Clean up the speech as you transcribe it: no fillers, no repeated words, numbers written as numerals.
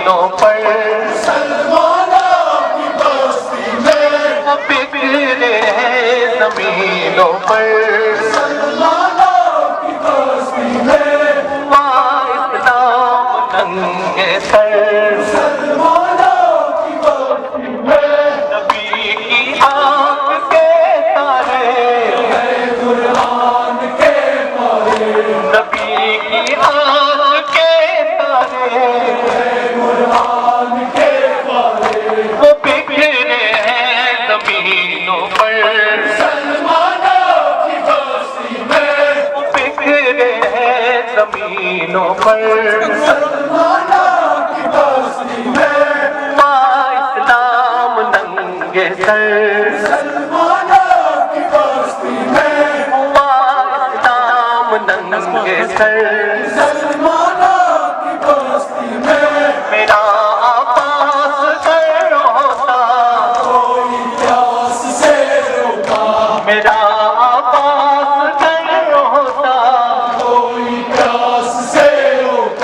زمینوں پر وہ بکھرے ہیں زمینوں پر اسلام ننگے سر نبی کی آنکھ کے تارے نبی کی آنکھ کے تارے وہ بکھرے ہیں زمینوں پر وہ بکھرے ہیں زمینوں پر اسلام ننگے سر اسلام ننگے سر